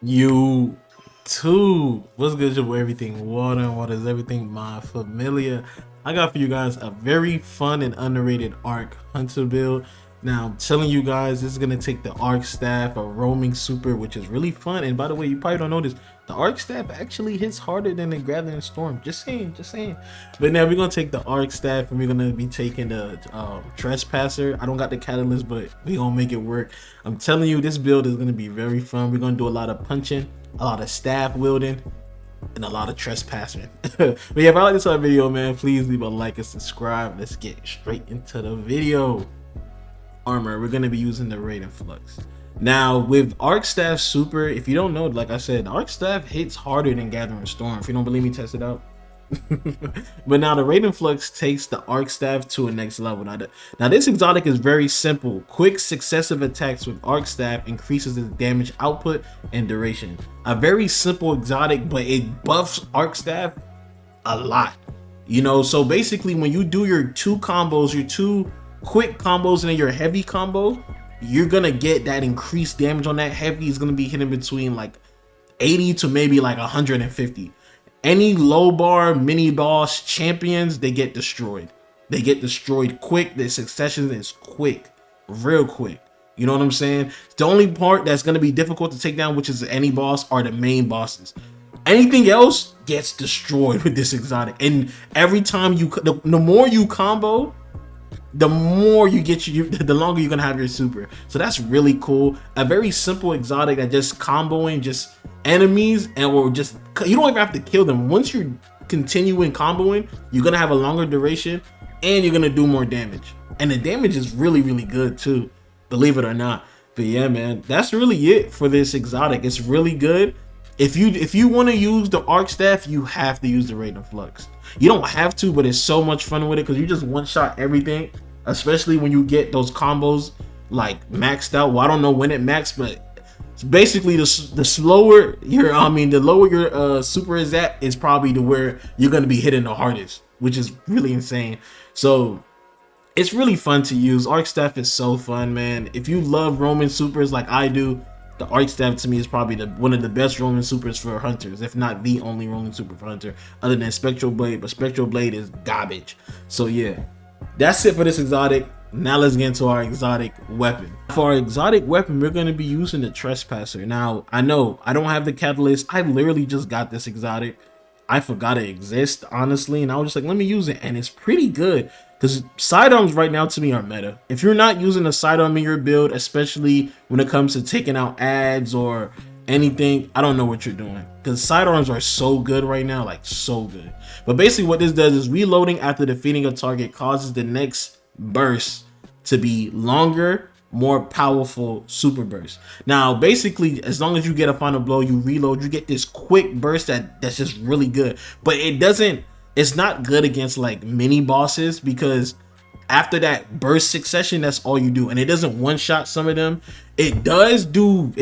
You too. What's good, your boy? Everything water and water is everything. My familiar. I got for you guys a very fun and underrated arc hunter build. Now I'm telling you guys, this is gonna take the arc staff, a roaming super, which is really fun. And by the way, you probably don't know this. The arc staff actually hits harder than the gathering storm. Just saying, just saying. But now we're gonna take the arc staff and we're gonna be taking the trespasser. I don't got the catalyst, but we gonna make it work. I'm telling you, this build is gonna be very fun. We're gonna do a lot of punching, a lot of staff wielding, and a lot of trespassing. But yeah, if I like this video, man, please leave a like and subscribe. Let's get straight into the video. Armor, we're gonna be using the Raiden Flux. Now with Arc Staff Super, if you don't know, like I said, Arc Staff hits harder than Gathering Storm. If you don't believe me, test it out. But now the Raiden Flux takes the Arc Staff to a next level. Now this exotic is very simple. Quick successive attacks with Arc Staff increases its damage output and duration. A very simple exotic, but it buffs Arc Staff a lot. You know, so basically when you do your two combos, your two quick combos and then your heavy combo, you're gonna get that increased damage on that heavy. Is gonna be hitting between like 80 to maybe like 150. Any low bar mini boss champions, they get destroyed. They get destroyed quick. The succession is quick, real quick. You know what I'm saying? The only part that's gonna be difficult to take down, which is any boss, are the main bosses. Anything else gets destroyed with this exotic. And every time you, the more you combo, the more you get the longer you're gonna have your super. So that's really cool. A very simple exotic that just comboing just enemies, and or just, you don't even have to kill them. Once you're continuing comboing, you're gonna have a longer duration and you're gonna do more damage. And the damage is really good too, believe it or not. But yeah, man, that's really it for this exotic. It's really good. If you want to use the Arc Staff, you have to use the Raiden Flux. You don't have to, but it's so much fun with it because you just one shot everything, especially when you get those combos like maxed out. Well, I don't know when it maxed, but basically the slower your, the lower your super is at, is probably to where you're going to be hitting the hardest, which is really insane. So it's really fun to use. Arc Staff is so fun, man. If you love Roman supers like I do, the Arc Staff to me is probably one of the best Roman supers for hunters, if not the only Roman super for hunter, other than Spectral Blade. But Spectral Blade is garbage. So yeah, that's it for this exotic. Now let's get into our exotic weapon. For our exotic weapon, we're going to be using the Trespasser. Now, I know I don't have the catalyst. I literally just got this exotic. I forgot it exists, honestly, and I was just like, let me use it, and it's pretty good because sidearms right now to me are meta. If you're not using a sidearm in your build, especially when it comes to taking out ads or anything, I don't know what you're doing, because sidearms are so good right now, like so good. But basically what this does is reloading after defeating a target causes the next burst to be longer, more powerful super burst. Now basically, as long as you get a final blow, you reload, you get this quick burst that's just really good. But it's not good against like mini bosses, because after that burst succession, that's all you do, and it doesn't one shot some of them. It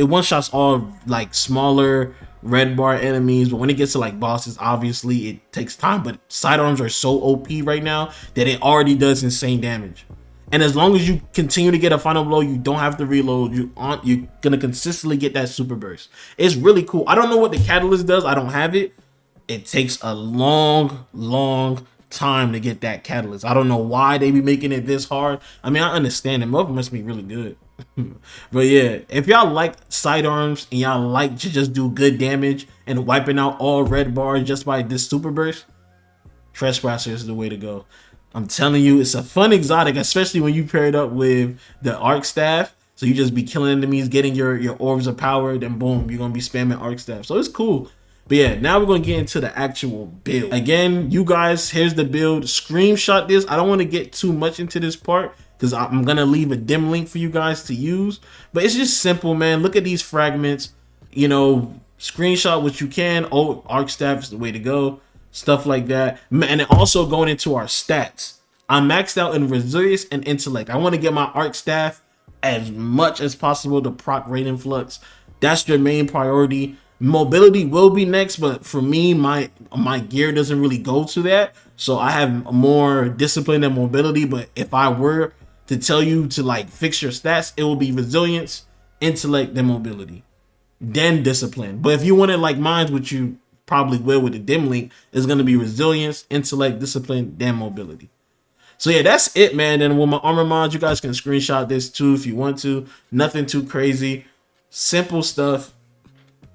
one shots all like smaller red bar enemies, but when it gets to like bosses, obviously it takes time. But sidearms are so OP right now that it already does insane damage. And as long as you continue to get a final blow, you don't have to reload. You're gonna consistently get that super burst. It's really cool. I don't know what the catalyst does. I don't have it. It takes a long time to get that catalyst. I don't know why they be making it this hard. I mean, I understand it. Muffin must be really good. But yeah, if y'all like sidearms and y'all like to just do good damage and wiping out all red bars just by this super burst, Trespasser is the way to go. I'm telling you, it's a fun exotic, especially when you pair it up with the Arc Staff. So you just be killing enemies, getting your orbs of power, then boom, you're gonna be spamming Arc Staff. So it's cool. But yeah, now we're gonna get into the actual build. Again, you guys, here's the build. Screenshot this. I don't want to get too much into this part because I'm gonna leave a dim link for you guys to use. But it's just simple, man. Look at these fragments. You know, screenshot what you can. Oh, Arc Staff is the way to go. Stuff like that. And then also going into our stats, I'm maxed out in resilience and intellect. I want to get my Arc Staff as much as possible to proc Raiden Flux. That's your main priority. Mobility will be next, but for me, my gear doesn't really go to that, so I have more discipline than mobility. But if I were to tell you to like fix your stats, it will be resilience, intellect, then mobility. then discipline. But if you wanted like mine, which you probably will with the dim link, is going to be resilience, intellect, discipline, then mobility. So yeah, that's it, man. And with my armor mods, you guys can screenshot this too if you want to. Nothing too crazy, simple stuff.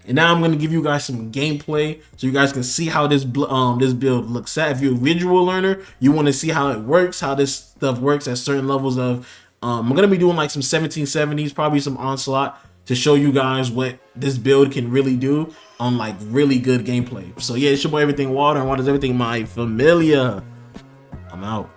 And now I'm gonna give you guys some gameplay so you guys can see how this build looks at. If you're a visual learner, you want to see how it works, how this stuff works at certain levels of. I'm gonna be doing like some 1770s, probably some onslaught to show you guys what this build can really do on like really good gameplay. So yeah, it's your boy Everything Water, and what is everything my familia. I'm out.